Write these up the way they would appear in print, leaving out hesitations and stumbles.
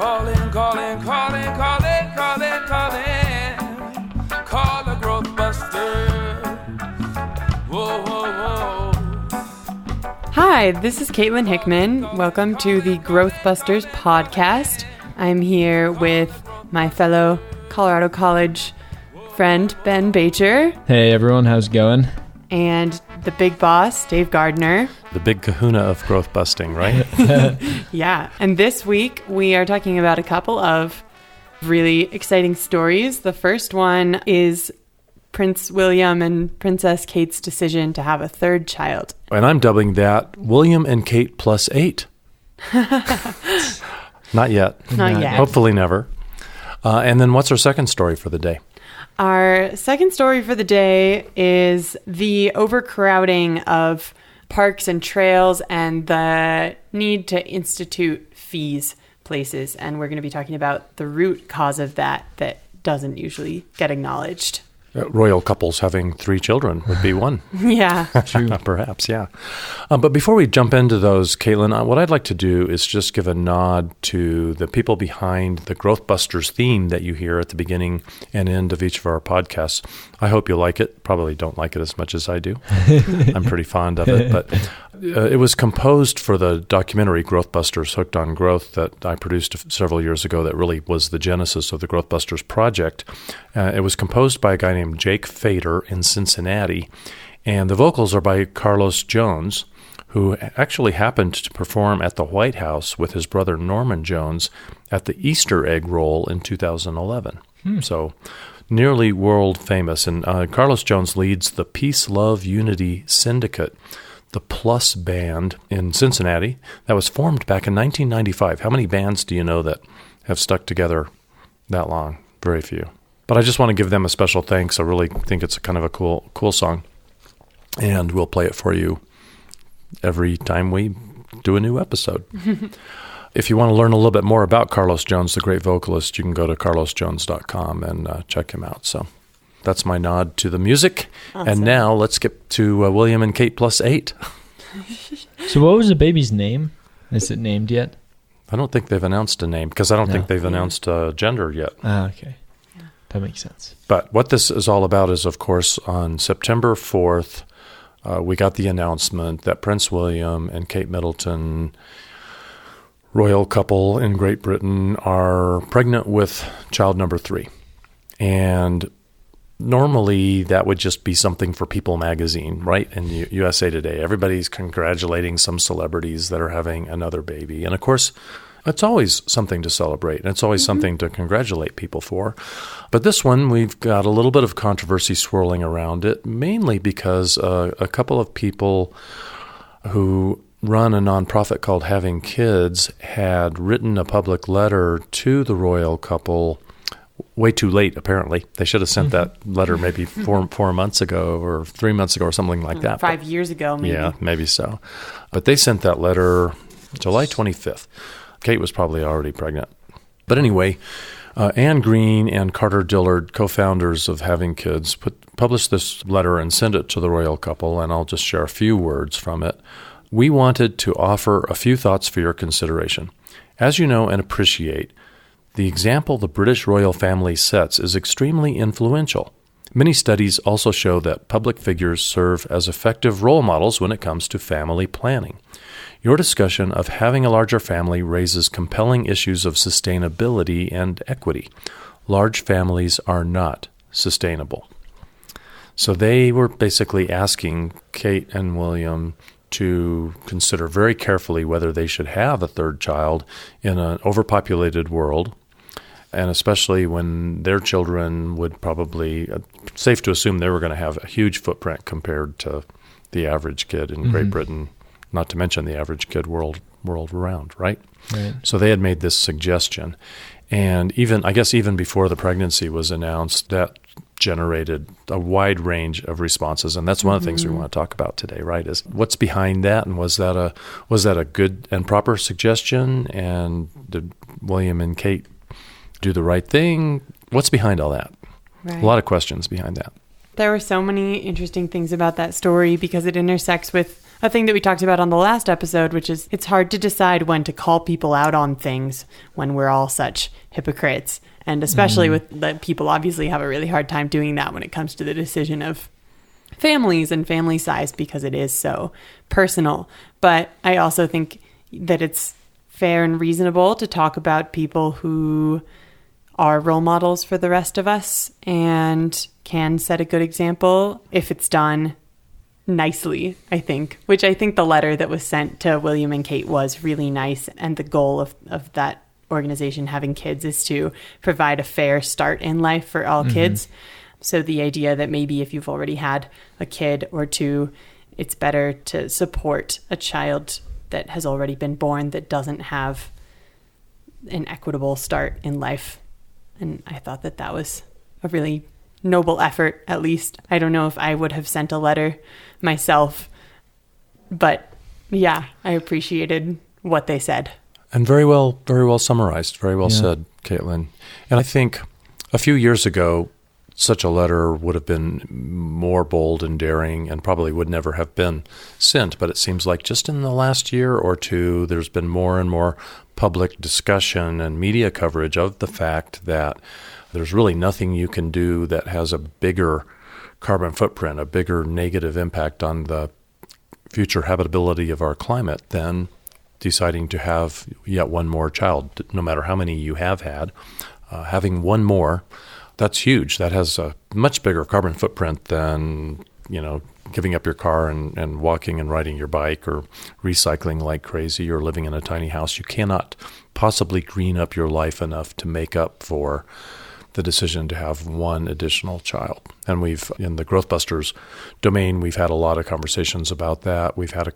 Calling, calling, calling, calling, calling, calling. Call the Growth Buster. Whoa, whoa, whoa. Hi, this is Caitlin Hickman. Welcome to the Growth Busters podcast. I'm here with my fellow Colorado College friend, Ben Bacher. Hey everyone, how's it going? And the big boss, Dave Gardner. The big kahuna of growth busting, right? Yeah. And this week we are talking about a couple of really exciting stories. The first one is Prince William and Princess Kate's decision to have a third child. And I'm dubbing that William and Kate plus 8. Not yet. Not yet. Hopefully never. And then what's our second story for the day? Our second story for the day is the overcrowding of parks and trails and the need to institute fees places. And we're going to be talking about the root cause of that doesn't usually get acknowledged. Royal couples having 3 children would be one. Yeah. True. Perhaps, yeah. But before we jump into those, Caitlin, what I'd like to do is just give a nod to the people behind the Growth Busters theme that you hear at the beginning and end of each of our podcasts. I hope you like it. Probably don't like it as much as I do. I'm pretty fond of it. But it was composed for the documentary Growth Busters Hooked on Growth that I produced several years ago that really was the genesis of the Growth Busters project. It was composed by a guy named Jake Fader in Cincinnati, and the vocals are by Carlos Jones, who actually happened to perform at the White House with his brother Norman Jones at the Easter egg roll in 2011. So nearly world famous. And Carlos Jones leads the Peace, Love, Unity Syndicate, the Plus Band in Cincinnati that was formed back in 1995. How many bands do you know that have stuck together that long? Very few. But I just want to give them a special thanks. I really think it's kind of a cool song. And we'll play it for you every time we do a new episode. If you want to learn a little bit more about Carlos Jones, the great vocalist, you can go to carlosjones.com and check him out. So that's my nod to the music. Awesome. And now let's get to William and Kate plus 8. So what was the baby's name? Is it named yet? I don't think they've announced a name because I don't think they've announced gender yet. Okay. Yeah. That makes sense. But what this is all about is, of course, on September 4th, we got the announcement that Prince William and Kate Middleton, royal couple in Great Britain, are pregnant with child number 3. And normally, that would just be something for People magazine, right? In USA Today, everybody's congratulating some celebrities that are having another baby. And of course, it's always something to celebrate, and it's always something to congratulate people for. But this one, we've got a little bit of controversy swirling around it, mainly because a couple of people who run a nonprofit called Having Kids had written a public letter to the royal couple way too late, apparently. They should have sent that letter maybe 4 months ago or 3 months ago or something like that. 5 years ago, maybe. Yeah, maybe so. But they sent that letter July 25th. Kate was probably already pregnant. But anyway, Anne Green and Carter Dillard, co-founders of Having Kids, published this letter and sent it to the royal couple, and I'll just share a few words from it. We wanted to offer a few thoughts for your consideration. As you know and appreciate, the example the British royal family sets is extremely influential. Many studies also show that public figures serve as effective role models when it comes to family planning. Your discussion of having a larger family raises compelling issues of sustainability and equity. Large families are not sustainable. So they were basically asking Kate and William to consider very carefully whether they should have a third child in an overpopulated world, and especially when their children would probably, safe to assume they were going to have a huge footprint compared to the average kid in Great Britain, not to mention the average kid world around, right? So they had made this suggestion. And even before the pregnancy was announced, that generated a wide range of responses, and that's one of the things we want to talk about today, right? Is what's behind that, and was that a good and proper suggestion? And did William and Kate do the right thing? What's behind all that? Right. A lot of questions behind that. There were so many interesting things about that story because it intersects with a thing that we talked about on the last episode, which is it's hard to decide when to call people out on things when we're all such hypocrites. And especially with the people obviously have a really hard time doing that when it comes to the decision of families and family size, because it is so personal. But I also think that it's fair and reasonable to talk about people who are role models for the rest of us and can set a good example if it's done nicely, I think, which I think the letter that was sent to William and Kate was really nice. And the goal of that organization having kids is to provide a fair start in life for all kids. So the idea that maybe if you've already had a kid or two, it's better to support a child that has already been born that doesn't have an equitable start in life. And I thought that that was a really noble effort, at least. I don't know if I would have sent a letter myself, but yeah, I appreciated what they said. And very well summarized, very well said, Caitlin. And I think a few years ago, such a letter would have been more bold and daring and probably would never have been sent. But it seems like just in the last year or two, there's been more and more public discussion and media coverage of the fact that there's really nothing you can do that has a bigger carbon footprint, a bigger negative impact on the future habitability of our climate than deciding to have yet one more child, no matter how many you have had. Having one more, that's huge. That has a much bigger carbon footprint than, giving up your car and walking and riding your bike or recycling like crazy or living in a tiny house. You cannot possibly green up your life enough to make up for the decision to have one additional child. And we've, in the Growth Busters domain, we've had a lot of conversations about that. We've had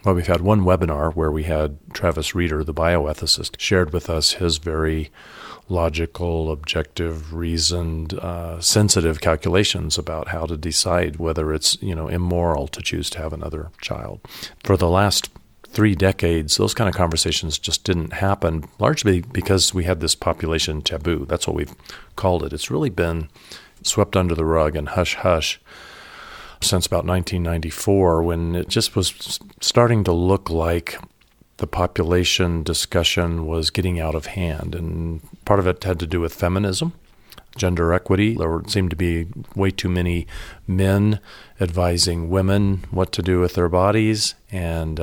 we've had one webinar where we had Travis Reeder, the bioethicist, shared with us his very logical, objective, reasoned, sensitive calculations about how to decide whether it's, immoral to choose to have another child. For the last 3 decades, those kind of conversations just didn't happen, largely because we had this population taboo. That's what we've called it. It's really been swept under the rug and hush-hush since about 1994, when it just was starting to look like the population discussion was getting out of hand. And part of it had to do with feminism, gender equity. There seemed to be way too many men advising women what to do with their bodies, and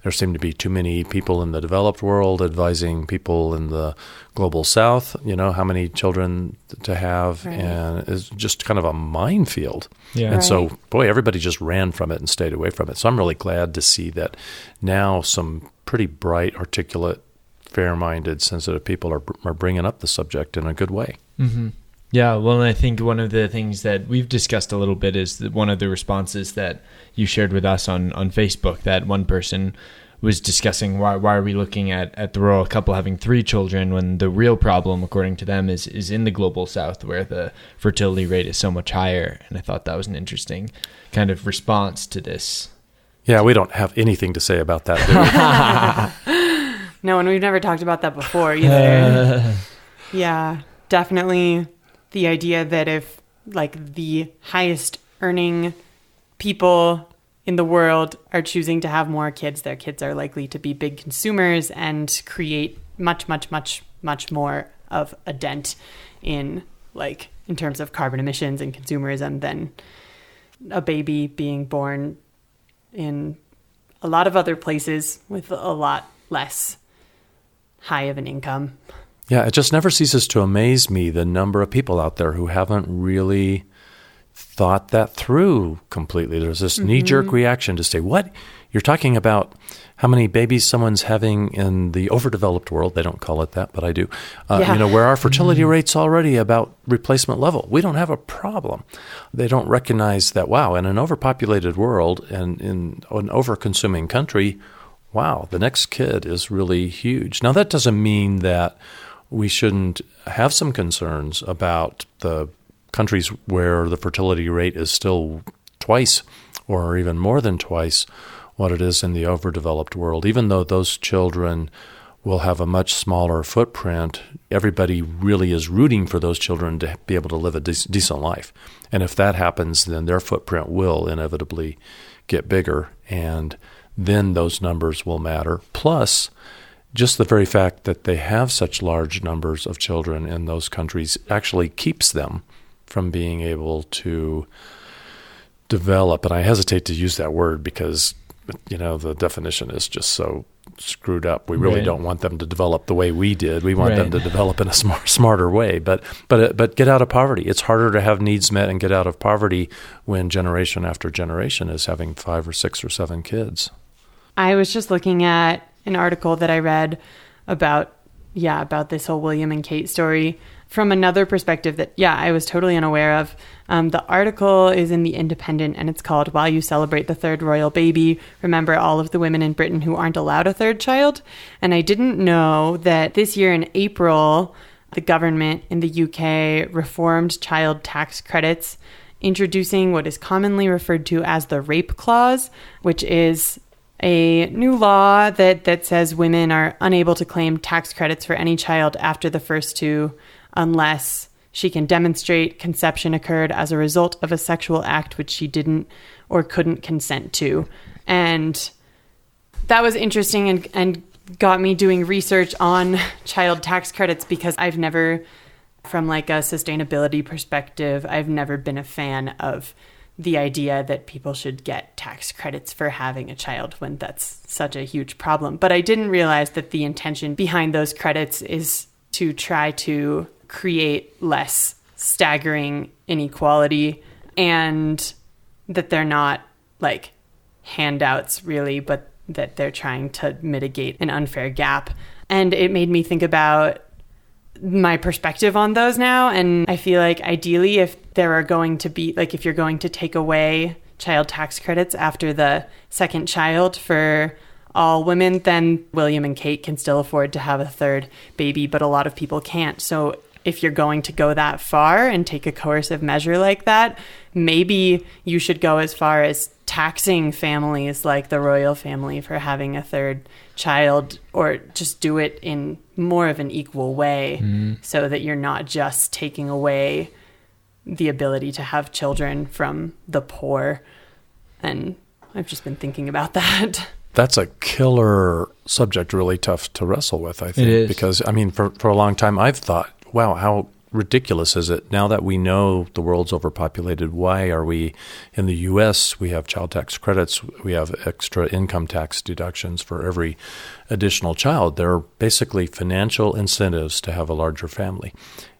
there seemed to be too many people in the developed world advising people in the global south, how many children to have, right. And it's just kind of a minefield. Yeah. And so, everybody just ran from it and stayed away from it. So I'm really glad to see that now some pretty bright, articulate, fair-minded, sensitive people are bringing up the subject in a good way. Mm-hmm. Yeah, well, and I think one of the things that we've discussed a little bit is that one of the responses that you shared with us on Facebook, that one person was discussing why are we looking at the royal couple having 3 children when the real problem, according to them, is in the global south where the fertility rate is so much higher. And I thought that was an interesting kind of response to this. Yeah, we don't have anything to say about that, do we? No, and we've never talked about that before either. Yeah, definitely the idea that if the highest earning people in the world are choosing to have more kids, their kids are likely to be big consumers and create much, much, much, much more of a dent in terms of carbon emissions and consumerism than a baby being born in a lot of other places with a lot less high of an income. Yeah, it just never ceases to amaze me, the number of people out there who haven't really thought that through completely. There's this knee-jerk reaction to say, what? You're talking about how many babies someone's having in the overdeveloped world. They don't call it that, but I do. Where our fertility rate's already about replacement level. We don't have a problem. They don't recognize that, wow, in an overpopulated world and in an over-consuming country, wow, the next kid is really huge. Now, that doesn't mean that we shouldn't have some concerns about the countries where the fertility rate is still twice or even more than twice what it is in the overdeveloped world. Even though those children will have a much smaller footprint, everybody really is rooting for those children to be able to live a decent life. And if that happens, then their footprint will inevitably get bigger, and then those numbers will matter. Plus, just the very fact that they have such large numbers of children in those countries actually keeps them from being able to develop, and I hesitate to use that word because, the definition is just so screwed up. We really don't want them to develop the way we did. We want them to develop in a smarter way. But get out of poverty. It's harder to have needs met and get out of poverty when generation after generation is having 5 or 6 or 7 kids. I was just looking at an article that I read about this whole William and Kate story from another perspective that, I was totally unaware of. The article is in The Independent, and it's called "While You Celebrate the Third Royal Baby, Remember All of the Women in Britain Who Aren't Allowed a Third Child." And I didn't know that this year in April, the government in the UK reformed child tax credits, introducing what is commonly referred to as the rape clause, which is a new law that says women are unable to claim tax credits for any child after the first 2 unless she can demonstrate conception occurred as a result of a sexual act which she didn't or couldn't consent to. And that was interesting and got me doing research on child tax credits, because I've never, from like a sustainability perspective, I've never been a fan of the idea that people should get tax credits for having a child when that's such a huge problem. But I didn't realize that the intention behind those credits is to try to create less staggering inequality, and that they're not like handouts really, but that they're trying to mitigate an unfair gap. And it made me think about my perspective on those now. And I feel like ideally, if there are going to be, like, if you're going to take away child tax credits after the second child for all women, then William and Kate can still afford to have a third baby, but a lot of people can't. So if you're going to go that far and take a coercive measure like that, maybe you should go as far as taxing families like the royal family for having a third child, or just do it in more of an equal way, so that you're not just taking away the ability to have children from the poor. And I've just been thinking about that. That's a killer subject, really tough to wrestle with, I think. It is. Because, I mean, for a long time, I've thought, wow, how ridiculous is it now that we know the world's overpopulated? Why are we in the U.S.? We have child tax credits. We have extra income tax deductions for every additional child. There are basically financial incentives to have a larger family.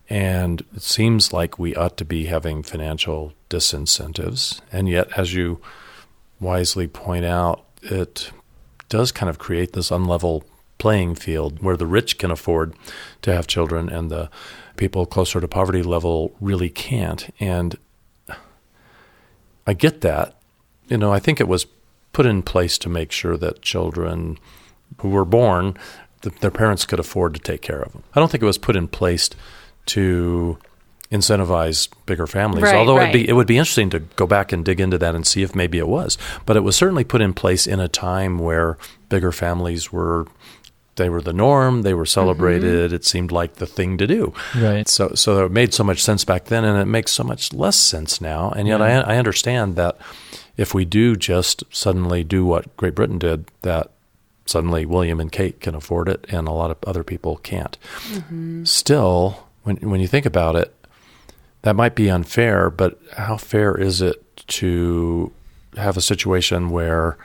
And it seems like we ought to be having financial disincentives. And yet, as you wisely point out, it does kind of create this unlevel playing field where the rich can afford to have children and the people closer to poverty level really can't. And I get that. I think it was put in place to make sure that children who were born, their parents could afford to take care of them. I don't think it was put in place to incentivize bigger families, although it would be interesting to go back and dig into that and see if maybe it was. But it was certainly put in place in a time where bigger families were the norm, they were celebrated, it seemed like the thing to do. Right. So it made so much sense back then, and it makes so much less sense now. And yet I understand that if we do just suddenly do what Great Britain did, that suddenly William and Kate can afford it and a lot of other people can't. Still, when you think about it, that might be unfair, but how fair is it to have a situation where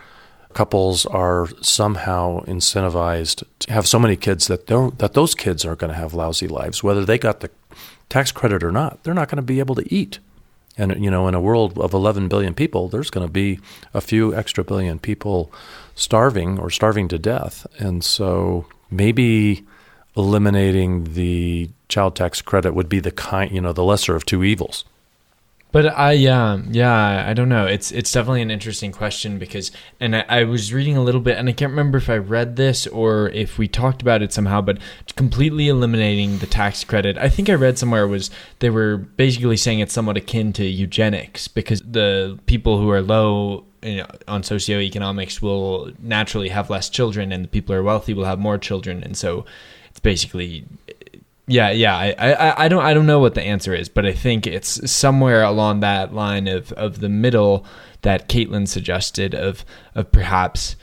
couples are somehow incentivized to have so many kids that those kids are going to have lousy lives, whether they got the tax credit or not? They're not going to be able to eat. And, in a world of 11 billion people, there's going to be a few extra billion people starving or starving to death. And so maybe eliminating the child tax credit would be the lesser of two evils. But I don't know. It's definitely an interesting question because, and I was reading a little bit, and I can't remember if I read this or if we talked about it somehow, but completely eliminating the tax credit, I think I read somewhere they were basically saying it's somewhat akin to eugenics, because the people who are low on socioeconomics will naturally have less children, and the people who are wealthy will have more children, and so it's basically I don't know what the answer is, but I think it's somewhere along that line of the middle that Caitlin suggested of perhaps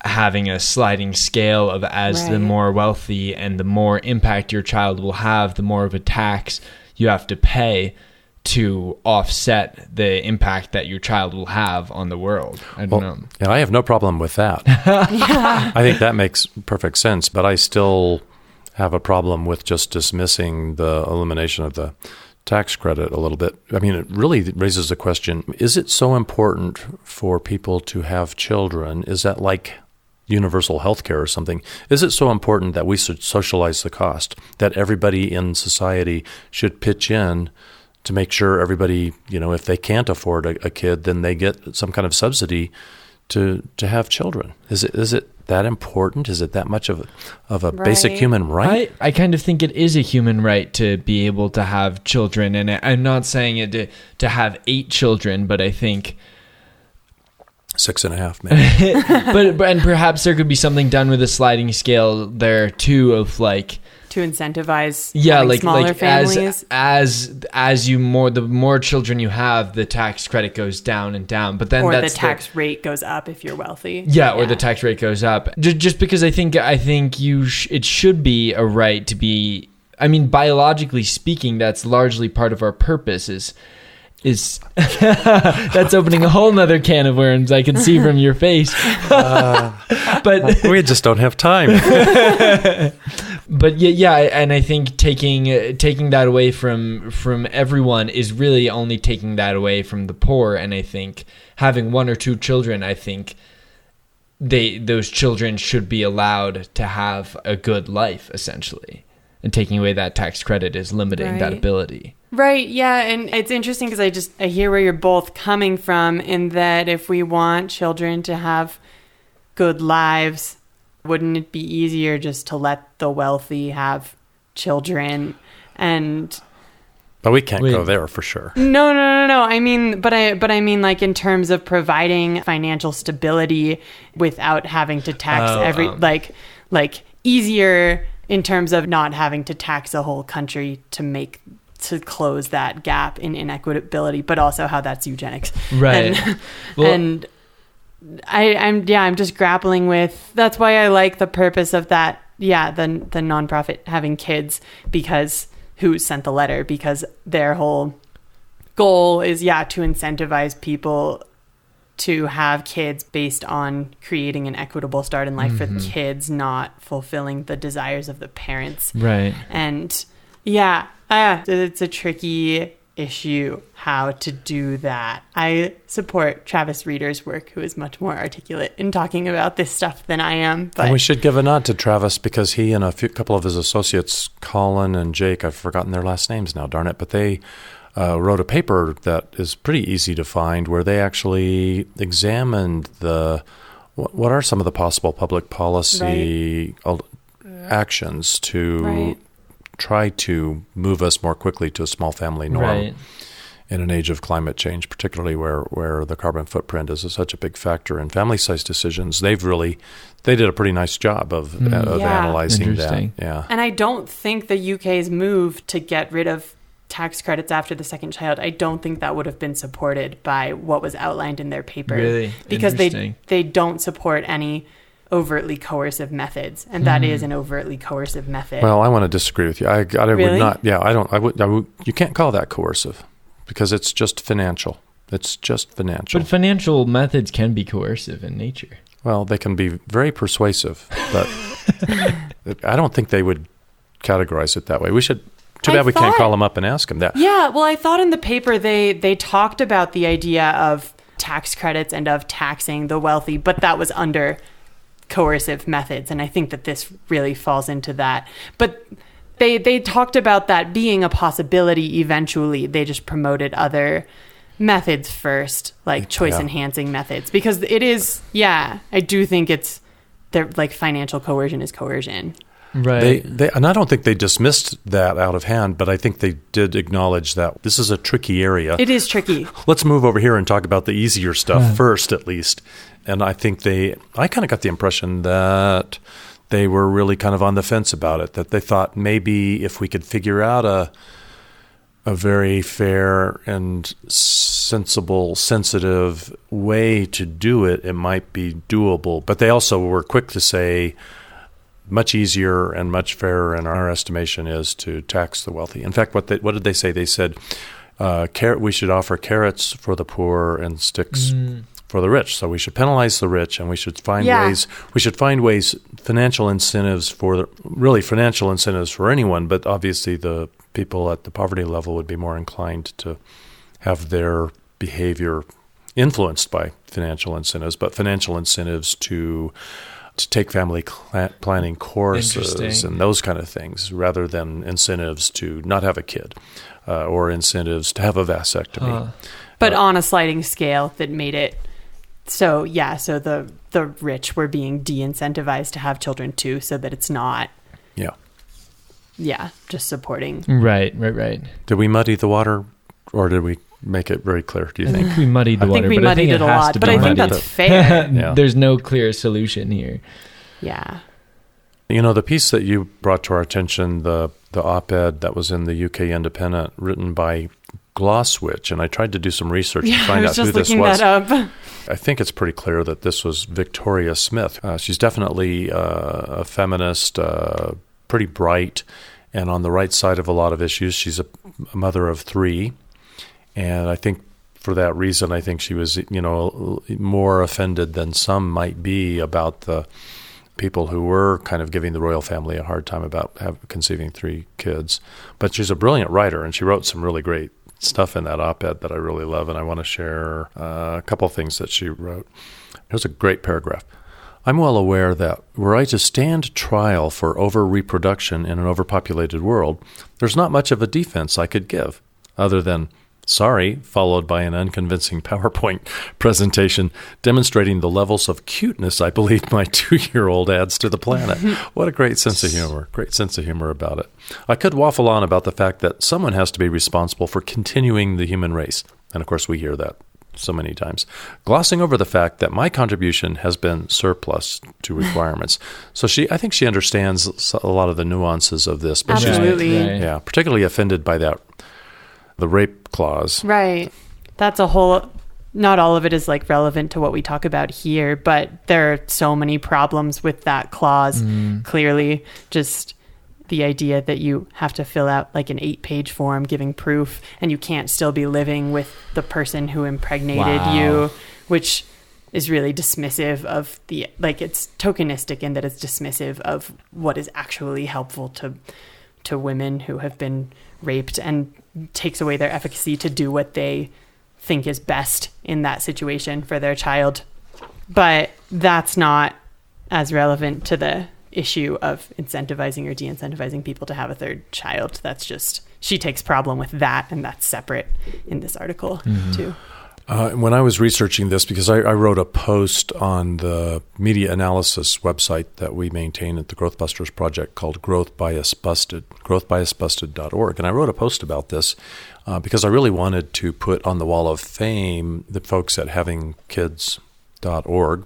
having a sliding scale of as the more wealthy and the more impact your child will have, the more of a tax you have to pay to offset the impact that your child will have on the world. I don't know. And I have no problem with that. I think that makes perfect sense, but I still have a problem with just dismissing the elimination of the tax credit a little bit. I mean, it really raises the question, is it so important for people to have children? Is that like universal health care or something? Is it so important that we should socialize the cost, that everybody in society should pitch in to make sure everybody, if they can't afford a kid, then they get some kind of subsidy to have children? Is it that important? Is it that much of a basic human right? I kind of think it is a human right to be able to have children, and I'm not saying it to have 8 children, but I think 6.5 maybe. but and perhaps there could be something done with a sliding scale there too, of like to incentivize smaller families. As you the more children you have, the tax credit goes down and down, but then the tax rate goes up if you're wealthy. Or the tax rate goes up. Just because I think it should be a right to be. I mean, biologically speaking, that's largely part of our purpose. Is that's opening a whole nother can of worms, I can see from your face. But we just don't have time. But and I think taking that away from everyone is really only taking that away from the poor. And I think having 1 or 2 children, I think those children should be allowed to have a good life, essentially. And taking away that tax credit is limiting that ability. Right, yeah, and it's interesting because I hear where you're both coming from, in that if we want children to have good lives, wouldn't it be easier just to let the wealthy have children? But we can't go there for sure. No. I mean, but I mean, like, in terms of providing financial stability without having to tax like easier in terms of not having to tax a whole country to close that gap in inequitability, but also how that's eugenics. Right. And I'm just grappling with, that's why I like the purpose of that. Yeah. The nonprofit having kids, because who sent the letter, because their whole goal is, to incentivize people to have kids based on creating an equitable start in life for the kids, not fulfilling the desires of the parents. Right. And it's a tricky issue how to do that. I support Travis Reeder's work, who is much more articulate in talking about this stuff than I am. But and we should give a nod to Travis, because he and a couple of his associates, Colin and Jake, I've forgotten their last names now, darn it, but they wrote a paper that is pretty easy to find, where they actually examined what are some of the possible public policy actions to try to move us more quickly to a small family norm in an age of climate change, particularly where the carbon footprint is such a big factor in family size decisions. They did a pretty nice job of analyzing that. Yeah. And I don't think the UK's move to get rid of tax credits after the second child, I don't think that would have been supported by what was outlined in their paper. Really? Because they don't support any overtly coercive methods, and that is an overtly coercive method. Well, I want to disagree with you. I really? would not. Yeah, I would. You can't call that coercive, because it's just financial. It's just financial. But financial methods can be coercive in nature. Well, they can be very persuasive, but I don't think they would categorize it that way. We should. Too bad we can't call them up and ask them that. Yeah, well, I thought in the paper they talked about the idea of tax credits and of taxing the wealthy, but that was under coercive methods, and I think that this really falls into that. But they talked about that being a possibility eventually. They just promoted other methods first, like choice-enhancing methods, because it is, I do think like financial coercion is coercion. Right. And I don't think they dismissed that out of hand, but I think they did acknowledge that this is a tricky area. It is tricky. Let's move over here and talk about the easier stuff first, at least. And I think I kind of got the impression that they were really kind of on the fence about it, that they thought maybe if we could figure out a very fair and sensible, sensitive way to do it, it might be doable. But they also were quick to say much easier and much fairer in our estimation is to tax the wealthy. In fact, what did they say? They said we should offer carrots for the poor and sticks for the rich. So we should penalize the rich, and we should find ways. We should find ways, financial incentives for anyone, but obviously the people at the poverty level would be more inclined to have their behavior influenced by financial incentives, but financial incentives to take family planning courses and those kind of things, rather than incentives to not have a kid or incentives to have a vasectomy. But on a sliding scale that made it so the rich were being de-incentivized to have children too, so that it's not just supporting. Right. Did we muddy the water, or did we make it very clear, do you think? I think we muddied the water. I think we muddied it a lot, but I think that's fair. There's no clear solution here. Yeah. The piece that you brought to our attention, the op-ed that was in the UK Independent, written by Glosswitch, and I tried to do some research to find out who this was. That up. I think it's pretty clear that this was Victoria Smith. She's definitely a feminist, pretty bright, and on the right side of a lot of issues. She's a mother of 3, and I think for that reason, I think she was, more offended than some might be about the people who were kind of giving the royal family a hard time about conceiving 3 kids. But she's a brilliant writer, and she wrote some really great stuff in that op-ed that I really love, and I want to share a couple of things that she wrote. Here's a great paragraph. I'm well aware that were I to stand trial for over-reproduction in an overpopulated world, there's not much of a defense I could give, other than sorry, followed by an unconvincing PowerPoint presentation demonstrating the levels of cuteness I believe my 2-year-old adds to the planet. What a great sense of humor. Great sense of humor about it. I could waffle on about the fact that someone has to be responsible for continuing the human race. And of course, we hear that so many times, glossing over the fact that my contribution has been surplus to requirements. So I think she understands a lot of the nuances of this. But absolutely. Yeah, particularly offended by the rape clause. Right. That's a whole, not all of it is relevant to what we talk about here, but there are so many problems with that clause. Clearly, just the idea that you have to fill out an 8-page form giving proof, and you can't still be living with the person who impregnated you, which is really dismissive of it's tokenistic in that it's dismissive of what is actually helpful to women who have been raped, and takes away their efficacy to do what they think is best in that situation for their child. But that's not as relevant to the issue of incentivizing or de-incentivizing people to have a 3rd child. That's just, she takes problem with that, and that's separate in this article too. When I was researching this, because I wrote a post on the media analysis website that we maintain at the Growth Busters Project called Growth Bias Busted, growthbiasbusted.org. And I wrote a post about this because I really wanted to put on the wall of fame the folks at havingkids.org.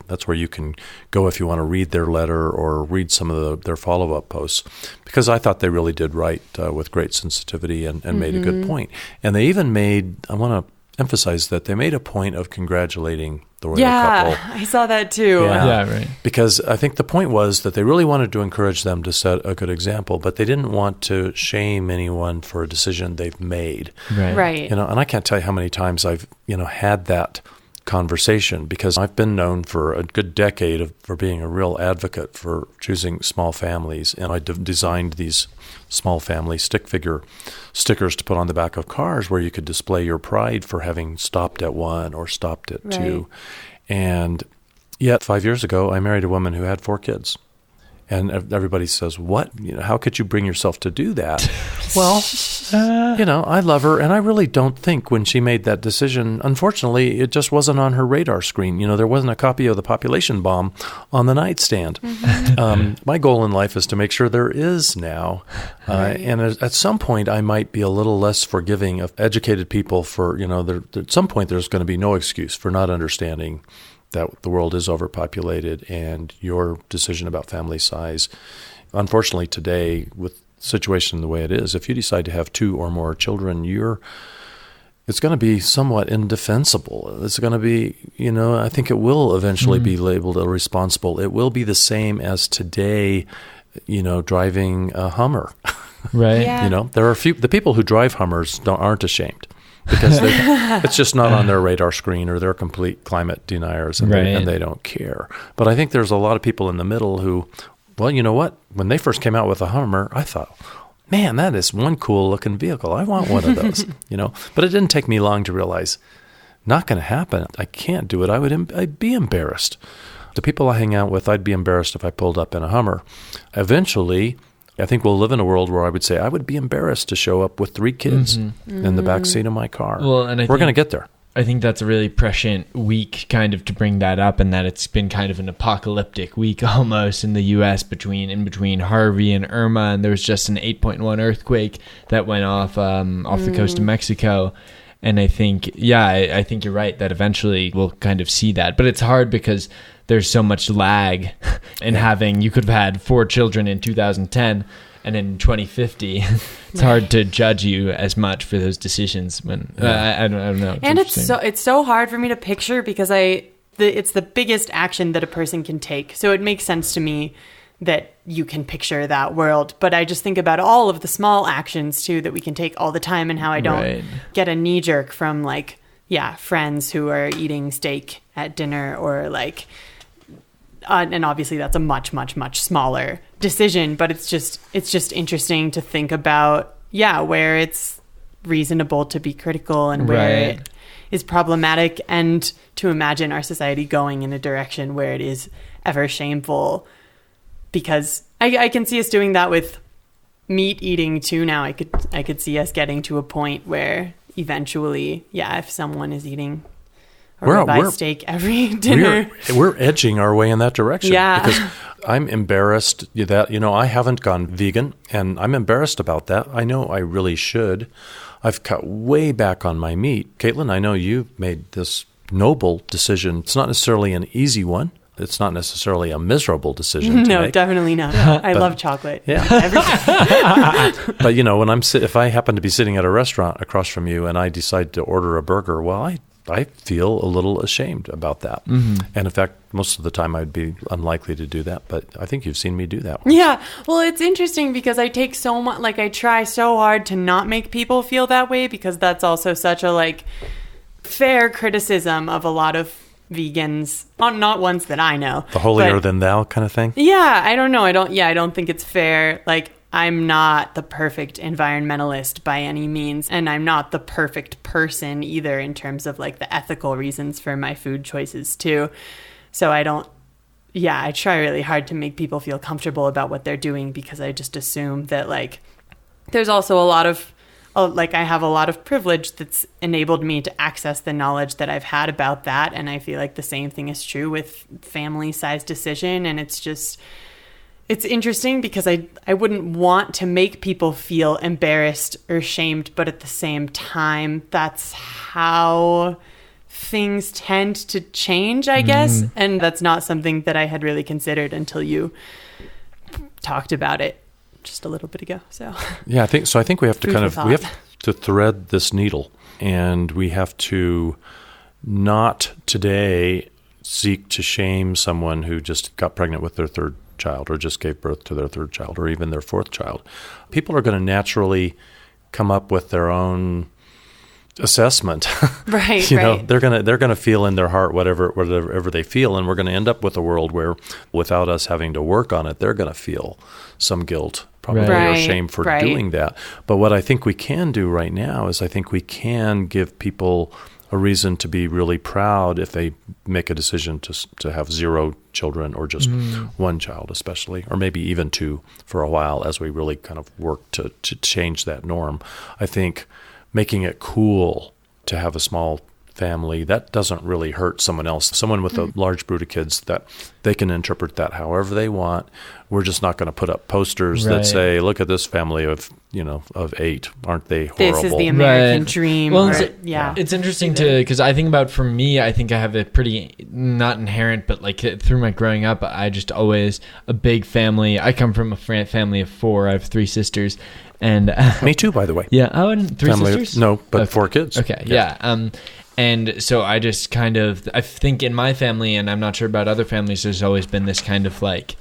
That's where you can go if you want to read their letter or read some of their follow-up posts, because I thought they really did write with great sensitivity and made a good point. And they even made, I want to emphasize that they made a point of congratulating the royal couple. Yeah, I saw that too. Yeah, right. Because I think the point was that they really wanted to encourage them to set a good example, but they didn't want to shame anyone for a decision they've made. Right. And I can't tell you how many times I've had that conversation, because I've been known for a good decade for being a real advocate for choosing small families, and I designed these small family stick figure stickers to put on the back of cars where you could display your pride for having stopped at 1 or stopped at 2. And yet 5 years ago, I married a woman who had 4 kids. And everybody says, what? How could you bring yourself to do that? Well, I love her, and I really don't think when she made that decision, unfortunately, it just wasn't on her radar screen. There wasn't a copy of The Population Bomb on the nightstand. My goal in life is to make sure there is now. And at some point, I might be a little less forgiving of educated people for, at some point, there's going to be no excuse for not understanding that the world is overpopulated, and your decision about family size, unfortunately today, with the situation the way it is, if you decide to have 2 or more children, it's going to be somewhat indefensible. It's going to be, I think it will eventually be labeled irresponsible. It will be the same as today, driving a Hummer. Right. Yeah. There are the people who drive Hummers aren't ashamed, because it's just not on their radar screen, or they're complete climate deniers, and they don't care. But I think there's a lot of people in the middle who, well, you know what? When they first came out with a Hummer, I thought, man, that is one cool looking vehicle. I want one of those, But it didn't take me long to realize, not going to happen. I can't do it. I'd be embarrassed. The people I hang out with, I'd be embarrassed if I pulled up in a Hummer. Eventually, I think we'll live in a world where I would say I would be embarrassed to show up with 3 kids in the back seat of my car. Well, and we're going to get there. I think that's a really prescient week kind of to bring that up, and that it's been kind of an apocalyptic week almost in the U.S. in between Harvey and Irma, and there was just an 8.1 earthquake that went off the coast of Mexico. And I think, I think you're right that eventually we'll kind of see that. But it's hard because there's so much lag in you could have had 4 children in 2010, and in 2050, it's hard to judge you as much for those decisions. When I don't know. And it's so hard for me to picture, because it's the biggest action that a person can take. So it makes sense to me that you can picture that world. But I just think about all of the small actions too that we can take all the time, and how I don't get a knee jerk from friends who are eating steak at dinner, or and obviously that's a much, much, much smaller decision, but it's just interesting to think about, where it's reasonable to be critical and where it is problematic, and to imagine our society going in a direction where it is ever shameful, because I can see us doing that with meat eating too now. I could see us getting to a point where eventually, if someone is eating a ribeye steak every dinner, we're edging our way in that direction. Yeah. Because I'm embarrassed that, I haven't gone vegan, and I'm embarrassed about that. I know I really should. I've cut way back on my meat. Caitlin, I know you've made this noble decision. It's not necessarily an easy one. It's not necessarily a miserable decision to No, make. definitely not. I love chocolate. Yeah. But, if I happen to be sitting at a restaurant across from you and I decide to order a burger, well, I feel a little ashamed about that. Mm-hmm. And in fact, most of the time I'd be unlikely to do that. But I think you've seen me do that once. Yeah. Well, it's interesting because I take so much, I try so hard to not make people feel that way, because that's also such a fair criticism of a lot of vegans, not ones that I know. The holier than thou kind of thing? Yeah. I don't know. I don't think it's fair. I'm not the perfect environmentalist by any means, and I'm not the perfect person either in terms of the ethical reasons for my food choices too. So I try really hard to make people feel comfortable about what they're doing, because I just assume that there's also a lot of I have a lot of privilege that's enabled me to access the knowledge that I've had about that, and I feel the same thing is true with family size decision. And it's interesting because I wouldn't want to make people feel embarrassed or shamed, but at the same time, that's how things tend to change, I guess. And that's not something that I had really considered until you talked about it just a little bit ago. So yeah, I think we have to we have to thread this needle, and we have to not today seek to shame someone who just got pregnant with their 3rd child, or just gave birth to their 3rd child, or even their 4th child. People are going to naturally come up with their own assessment. Right. They're going to feel in their heart whatever they feel, and we're going to end up with a world where, without us having to work on it, they're going to feel some guilt, probably, or shame for doing that. But what I think we can do right now is I think we can give people a reason to be really proud if they make a decision to have 0 children, or just 1 child especially, or maybe even 2 for a while, as we really kind of work to change that norm. I think making it cool to have a small family, that doesn't really hurt someone else. Someone with a large brood of kids, that they can interpret that however they want. We're just not going to put up posters that say, look at this family of 8. Aren't they horrible? This is the American dream. Well, It's interesting because I think about, for me, I think I have a pretty, not inherent, but like through my growing up, I just always a big family. I come from a family of 4. I have 3 sisters. And me too, by the way. Yeah. Oh, and 3 sisters? No, but 4 kids. Okay. Yeah. And so I just kind of, I think in my family, and I'm not sure about other families, there's always been this kind of like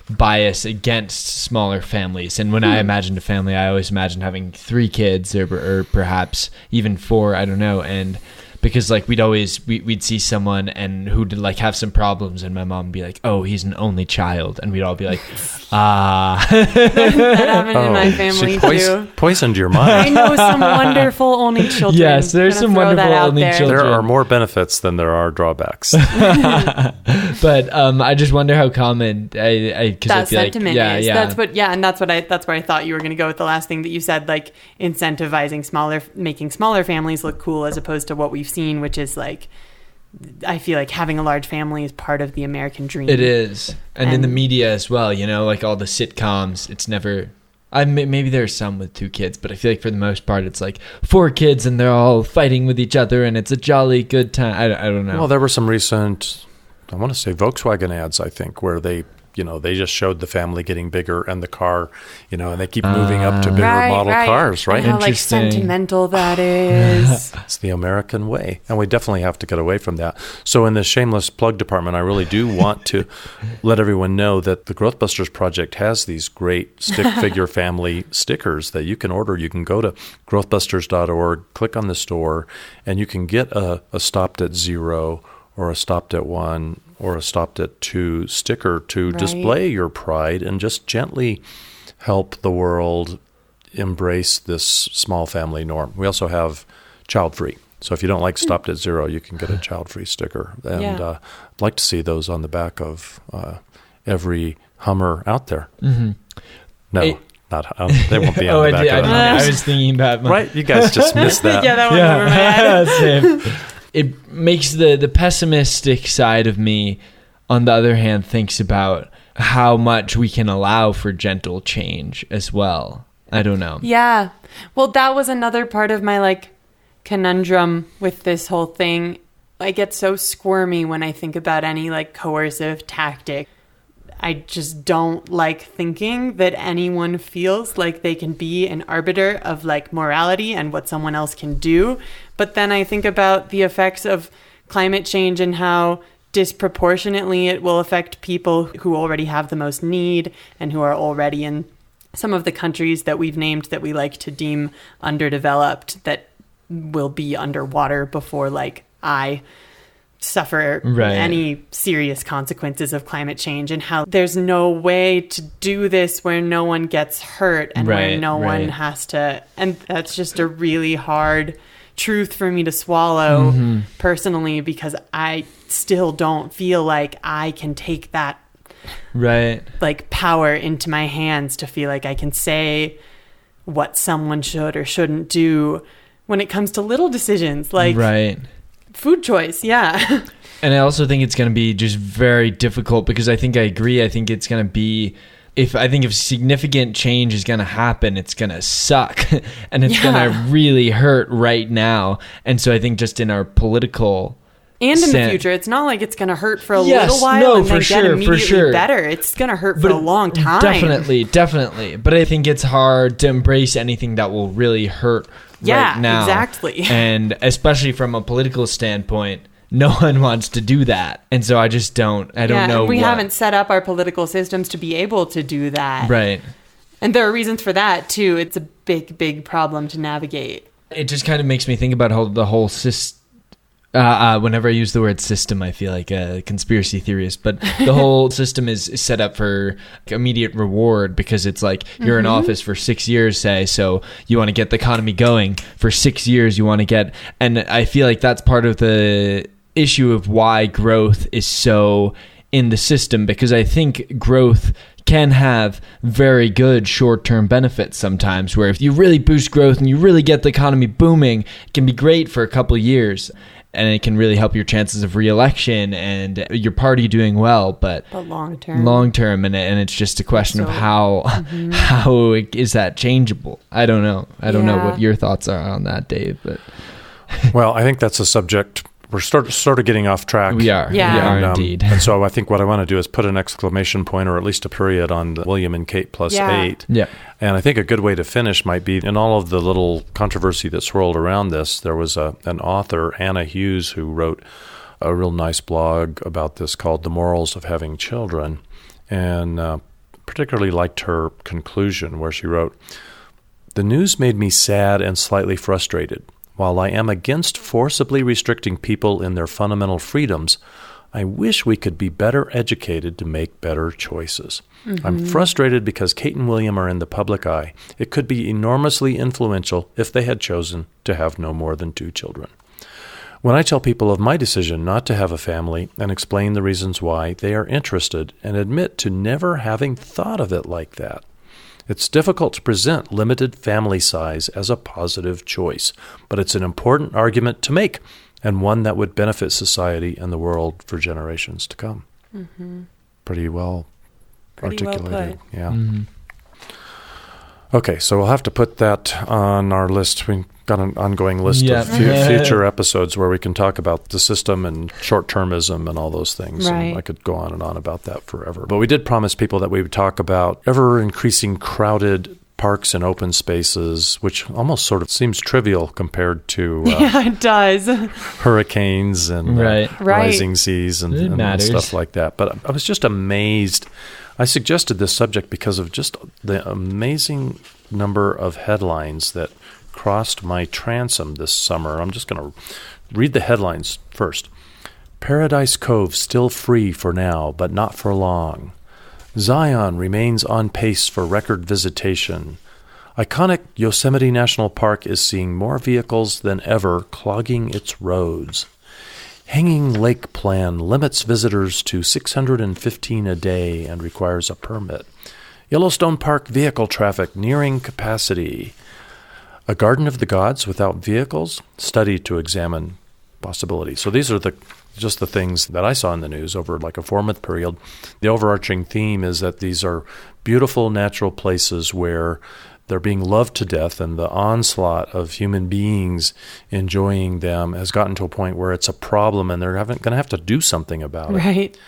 bias against smaller families. And when I imagined a family, I always imagined having 3 kids or perhaps even 4, I don't know. And because like we'd see someone and who'd like have some problems, and my mom would be like, oh, he's an only child, and we'd all be like, that happened in my family too. Poisoned your mind. I know some wonderful only children. Yes, there's some wonderful only children. There are more benefits than there are drawbacks. But I just wonder how common that sentiment is. That's where I thought you were going to go with the last thing that you said, like incentivizing making smaller families look cool, as opposed to what we've seen, which is like, I feel like having a large family is part of the American dream. It is. And in the media as well, like all the sitcoms, it's never, maybe there's some with 2 kids, but I feel like for the most part, it's like 4 kids and they're all fighting with each other and it's a jolly good time. I don't know. Well, there were some recent, I want to say Volkswagen ads, I think, where they just showed the family getting bigger and the car, and they keep moving up to bigger model cars, right? And how like sentimental that is. It's the American way. And we definitely have to get away from that. So in the shameless plug department, I really do want to let everyone know that the Growth Busters Project has these great stick figure family stickers that you can order. You can go to growthbusters.org, click on the store, and you can get a Stopped at 0 or a Stopped at 1 or a Stopped at 2 sticker to display your pride and just gently help the world embrace this small family norm. We also have child-free. So if you don't like Stopped at 0, you can get a child-free sticker. And I'd like to see those on the back of every Hummer out there. Mm-hmm. No. They won't be on the back of I was thinking about right? You guys just missed that. That went over my head. Same. It makes the pessimistic side of me, on the other hand, thinks about how much we can allow for gentle change as well. I don't know. Yeah. Well, that was another part of my like conundrum with this whole thing. I get so squirmy when I think about any like coercive tactic. I just don't like thinking that anyone feels like they can be an arbiter of like morality and what someone else can do. But then I think about the effects of climate change and how disproportionately it will affect people who already have the most need and who are already in some of the countries that we've named that we like to deem underdeveloped, that will be underwater before like I suffer any serious consequences of climate change, and how there's no way to do this where no one gets hurt and where no one has to, and that's just a really hard truth for me to swallow personally, because I still don't feel like I can take that like power into my hands to feel like I can say what someone should or shouldn't do when it comes to little decisions like food choice. And I also think it's going to be just very difficult, because I think I agree. I think it's going to be, if significant change is going to happen, it's going to suck and it's going to really hurt right now. And so I think just in our political and in the future, it's not like it's going to hurt for a little while and then get immediately better. It's going to hurt for a long time. Definitely. But I think it's hard to embrace anything that will really hurt right now. Exactly. And especially from a political standpoint, no one wants to do that. And so I just don't know. We haven't set up our political systems to be able to do that. Right. And there are reasons for that too. It's a big, big problem to navigate. It just kind of makes me think about how the whole system, whenever I use the word system, I feel like a conspiracy theorist, but the whole system is set up for immediate reward, because it's like you're in office for 6 years, say, so you want to get the economy going for 6 years, and I feel like that's part of the issue of why growth is so in the system, because I think growth can have very good short-term benefits sometimes, where if you really boost growth and you really get the economy booming, it can be great for a couple of years. and it can really help your chances of re-election and your party doing well. But long term, and it's just a question of how is that changeable? I don't know. I don't know what your thoughts are on that, Dave. But well, I think that's a subject. We're sort of getting off track. We are. Yeah. We are indeed. And so I think what I want to do is put an exclamation point or at least a period on the William and Kate plus 8. Yeah. And I think a good way to finish might be, in all of the little controversy that swirled around this, there was an author, Anna Hughes, who wrote a real nice blog about this called The Morals of Having Children. And particularly liked her conclusion where she wrote, "The news made me sad and slightly frustrated. While I am against forcibly restricting people in their fundamental freedoms, I wish we could be better educated to make better choices. I'm frustrated because Kate and William are in the public eye. It could be enormously influential if they had chosen to have no more than 2 children. When I tell people of my decision not to have a family and explain the reasons why, they are interested and admit to never having thought of it like that. It's difficult to present limited family size as a positive choice, but it's an important argument to make and one that would benefit society and the world for generations to come." Pretty well articulated. Well put. Yeah. Okay, so we'll have to put that on our list. We've got an ongoing list of future episodes where we can talk about the system and short-termism and all those things. Right. And I could go on and on about that forever. But we did promise people that we would talk about ever-increasing crowded parks and open spaces, which almost sort of seems trivial compared to yeah, it does. hurricanes and rising seas and stuff like that. But I was just amazed. I suggested this subject because of just the amazing number of headlines that crossed my transom this summer. I'm just going to read the headlines first. "Paradise Cove still free for now, but not for long. Zion remains on pace for record visitation. Iconic Yosemite National Park is seeing more vehicles than ever clogging its roads. Hanging Lake Plan limits visitors to 615 a day and requires a permit. Yellowstone Park vehicle traffic nearing capacity. A Garden of the Gods without vehicles? Study to examine possibility." So these are just the things that I saw in the news over like a 4-month period. The overarching theme is that these are beautiful natural places where they're being loved to death, and the onslaught of human beings enjoying them has gotten to a point where it's a problem and they're going to have to do something about it. Right.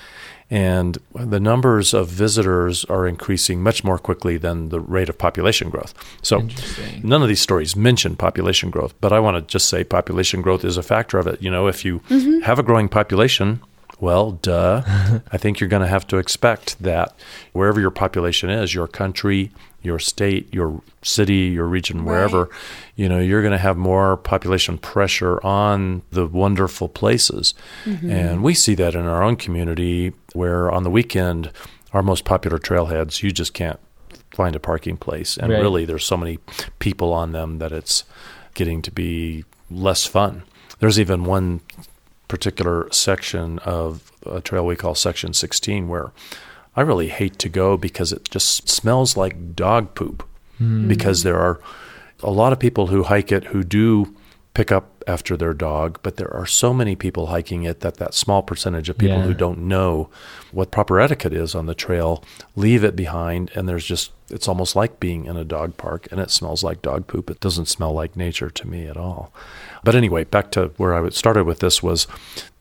And the numbers of visitors are increasing much more quickly than the rate of population growth. So none of these stories mention population growth, but I want to just say population growth is a factor of it. You know, if you have a growing population, well, duh, I think you're going to have to expect that wherever your population is, your country, your state, your city, your region, wherever, you know, you're going to have more population pressure on the wonderful places. And we see that in our own community where on the weekend, our most popular trailheads, you just can't find a parking place. And really, there's so many people on them that it's getting to be less fun. There's even one particular section of a trail we call Section 16 where I really hate to go because it just smells like dog poop. Because there are a lot of people who hike it who do pick up after their dog, but there are so many people hiking it that small percentage of people who don't know what proper etiquette is on the trail leave it behind, and it's almost like being in a dog park, and it smells like dog poop. It doesn't smell like nature to me at all. But anyway, back to where I started with this was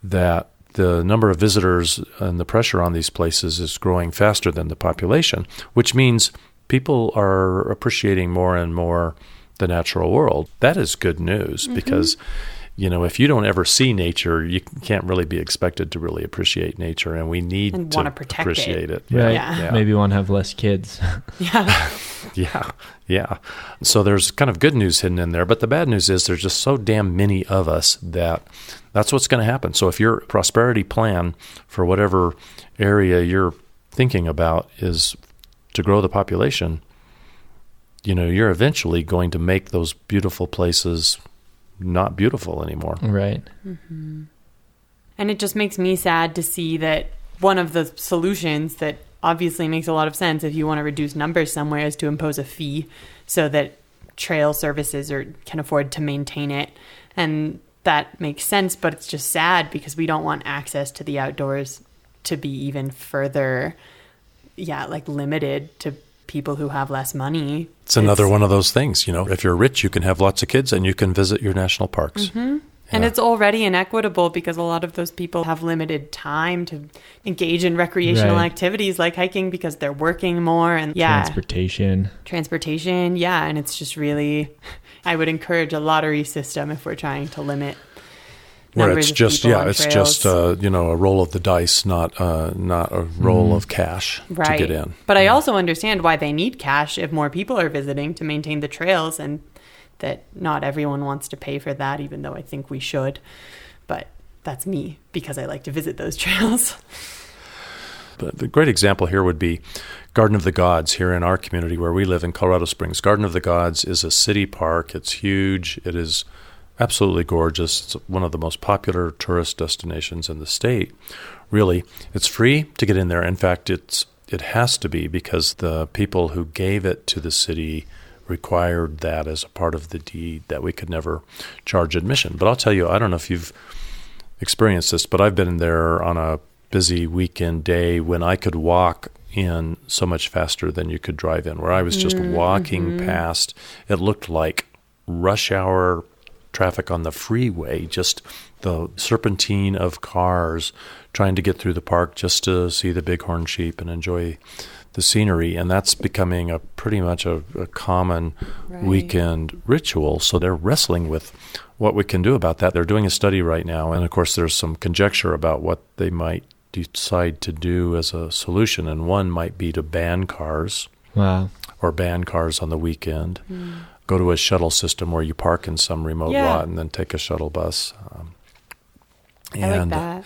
that the number of visitors and the pressure on these places is growing faster than the population, which means people are appreciating more and more the natural world. That is good news because, you know, if you don't ever see nature, you can't really be expected to really appreciate nature, and we need to appreciate it. Right. Yeah. Maybe want to have less kids. Yeah. So there's kind of good news hidden in there, but the bad news is there's just so damn many of us that's what's going to happen. So if your prosperity plan for whatever area you're thinking about is to grow the population, you know, you're eventually going to make those beautiful places not beautiful anymore. Right. And it just makes me sad to see that one of the solutions that obviously makes a lot of sense if you want to reduce numbers somewhere is to impose a fee so that trail services can afford to maintain it. And that makes sense, but it's just sad because we don't want access to the outdoors to be even further, like limited to people who have less money. It's another one of those things, if you're rich, you can have lots of kids and you can visit your national parks. Mm-hmm. And it's already inequitable because a lot of those people have limited time to engage in recreational activities like hiking because they're working more and Transportation. Yeah. And it's just really, I would encourage a lottery system if we're trying to limit where it's just, a roll of the dice, not a roll of cash to get in. But I also understand why they need cash if more people are visiting to maintain the trails, and that not everyone wants to pay for that, even though I think we should. But that's me because I like to visit those trails. But the great example here would be Garden of the Gods here in our community where we live in Colorado Springs. Garden of the Gods is a city park. It's huge. It is absolutely gorgeous. It's one of the most popular tourist destinations in the state. Really, it's free to get in there. In fact, it has to be because the people who gave it to the city required that as a part of the deed, that we could never charge admission. But I'll tell you, I don't know if you've experienced this, but I've been in there on a busy weekend day when I could walk in so much faster than you could drive in, where I was just walking past. It looked like rush hour traffic on the freeway, just the serpentine of cars trying to get through the park just to see the bighorn sheep and enjoy the scenery. And that's becoming pretty much a common weekend ritual. So they're wrestling with what we can do about that. They're doing a study right now. And of course, there's some conjecture about what they might decide to do as a solution. And one might be to ban cars. Wow. Or ban cars on the weekend. Go to a shuttle system where you park in some remote lot and then take a shuttle bus. I like that.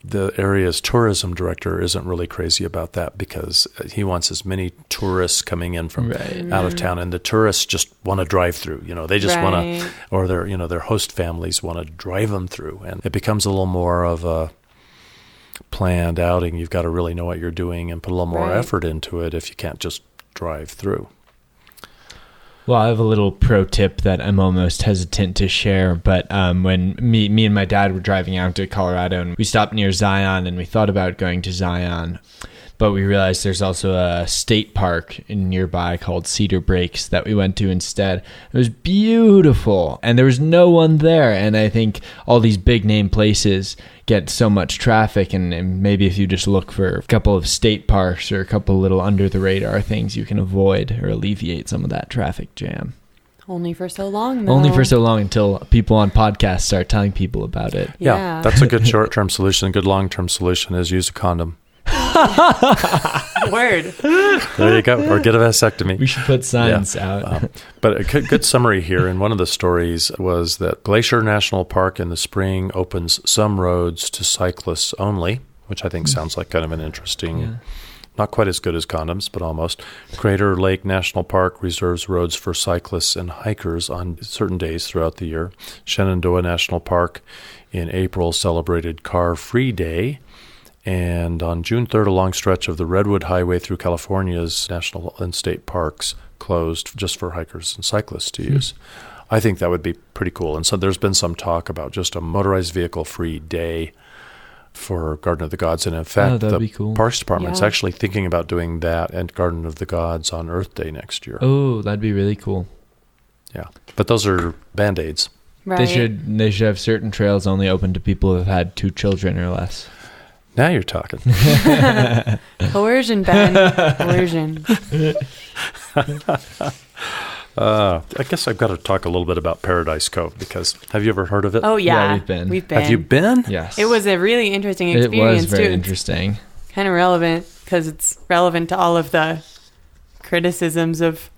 The area's tourism director isn't really crazy about that because he wants as many tourists coming in from out of town, and the tourists just want to drive through. They just want to, or their host families want to drive them through, and it becomes a little more of a planned outing. You've got to really know what you're doing and put a little more effort into it if you can't just drive through. Well, I have a little pro tip that I'm almost hesitant to share, but when me and my dad were driving out to Colorado, and we stopped near Zion, and we thought about going to Zion, but we realized there's also a state park nearby called Cedar Breaks that we went to instead. It was beautiful, and there was no one there, and I think all these big name places get so much traffic, and maybe if you just look for a couple of state parks or a couple little under the radar things, you can avoid or alleviate some of that traffic jam. Only for so long, though. Only for so long until people on podcasts start telling people about it. Yeah, that's a good short-term solution. A good long-term solution is use a condom. Word. There you go. Or get a vasectomy. We should put signs out. But a good summary here in one of the stories was that Glacier National Park in the spring opens some roads to cyclists only, which I think sounds like kind of an interesting, not quite as good as condoms, but almost. Crater Lake National Park reserves roads for cyclists and hikers on certain days throughout the year. Shenandoah National Park in April celebrated Car Free Day. And on June 3rd, a long stretch of the Redwood Highway through California's national and state parks closed just for hikers and cyclists to use. I think that would be pretty cool. And so there's been some talk about just a motorized vehicle-free day for Garden of the Gods. And in fact, the Parks Department's actually thinking about doing that at Garden of the Gods on Earth Day next year. Oh, that'd be really cool. Yeah. But those are Band-Aids. Right. They should have certain trails only open to people who have had 2 children or less. Now you're talking. Coercion, Ben. Coercion. I guess I've got to talk a little bit about Paradise Cove because have you ever heard of it? Oh, yeah. We've been. Have you been? Yes. It was a really interesting experience, It was very too. interesting. Kind of relevant because it's relevant to all of the criticisms of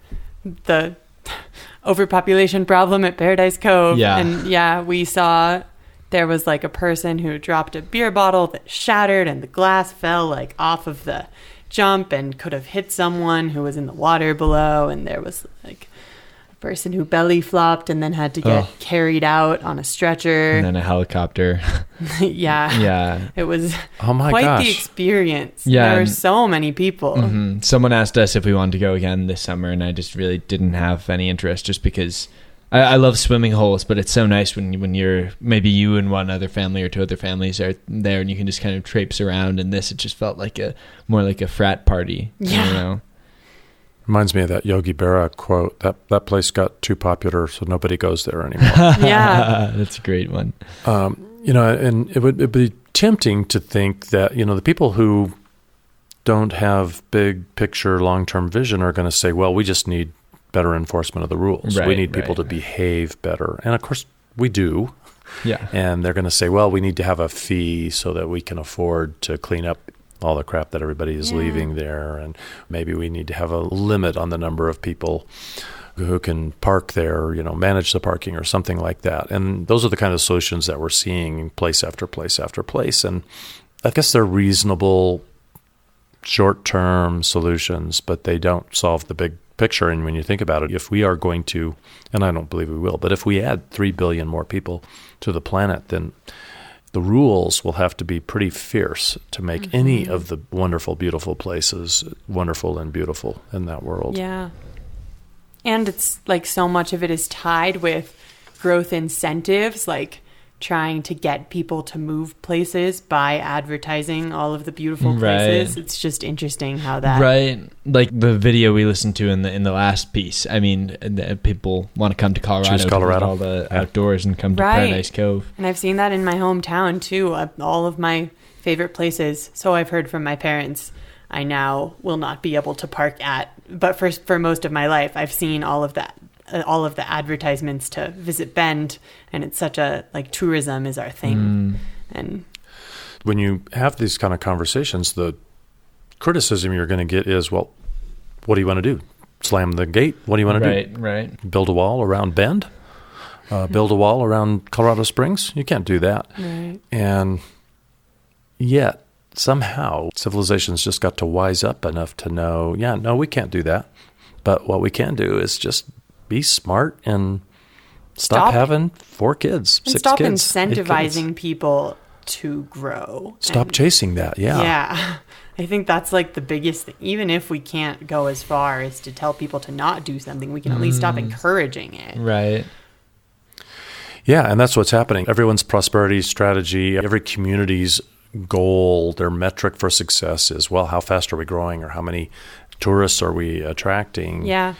the overpopulation problem at Paradise Cove. Yeah. And we saw there was like a person who dropped a beer bottle that shattered and the glass fell like off of the jump and could have hit someone who was in the water below. And there was like a person who belly flopped and then had to get carried out on a stretcher. And then a helicopter. Yeah. It was quite the experience. Yeah. There were so many people. Mm-hmm. Someone asked us if we wanted to go again this summer, and I just really didn't have any interest just because I love swimming holes, but it's so nice when you're maybe you and one other family or two other families are there, and you can just kind of traipse around. And this, it just felt like more like a frat party. Yeah. You know? Reminds me of that Yogi Berra quote. That place got too popular, so nobody goes there anymore. Yeah. That's a great one. And it'd be tempting to think that, the people who don't have big picture, long-term vision are going to say, well, we just need better enforcement of the rules. We need people to behave better. And of course we do. Yeah. And they're going to say, well, we need to have a fee so that we can afford to clean up all the crap that everybody is leaving there. And maybe we need to have a limit on the number of people who can park there, manage the parking or something like that. And those are the kind of solutions that we're seeing place after place after place. And I guess they're reasonable short-term solutions, but they don't solve the big picture. And when you think about it, if we are going to, and I don't believe we will, but if we add 3 billion more people to the planet, then the rules will have to be pretty fierce to make any of the wonderful, beautiful places wonderful and beautiful in that world. Yeah. And it's like so much of it is tied with growth incentives, like trying to get people to move places by advertising all of the beautiful places. Right. It's just interesting how that... Right. Like the video we listened to in the last piece. I mean, people want to come to Colorado. Choose Colorado. To all the outdoors and come to Paradise Cove. And I've seen that in my hometown too. All of my favorite places. So I've heard from my parents, I now will not be able to park at. But for most of my life, I've seen all of that. All of the advertisements to visit Bend, and it's such a tourism is our thing. And when you have these kind of conversations, the criticism you're going to get is, well, what do you want to do? Slam the gate? What do you want to do? Right. Build a wall around Bend? Build a wall around Colorado Springs? You can't do that. Right. And yet, somehow, civilization's just got to wise up enough to know, no, we can't do that. But what we can do is just be smart and stop having 4 kids, 6 stop kids. Incentivizing people to grow. Stop chasing that, Yeah. I think that's like the biggest thing. Even if we can't go as far as to tell people to not do something, we can at least stop encouraging it. Right. Yeah, and that's what's happening. Everyone's prosperity strategy, every community's goal, their metric for success is, well, how fast are we growing, or how many tourists are we attracting? Yeah.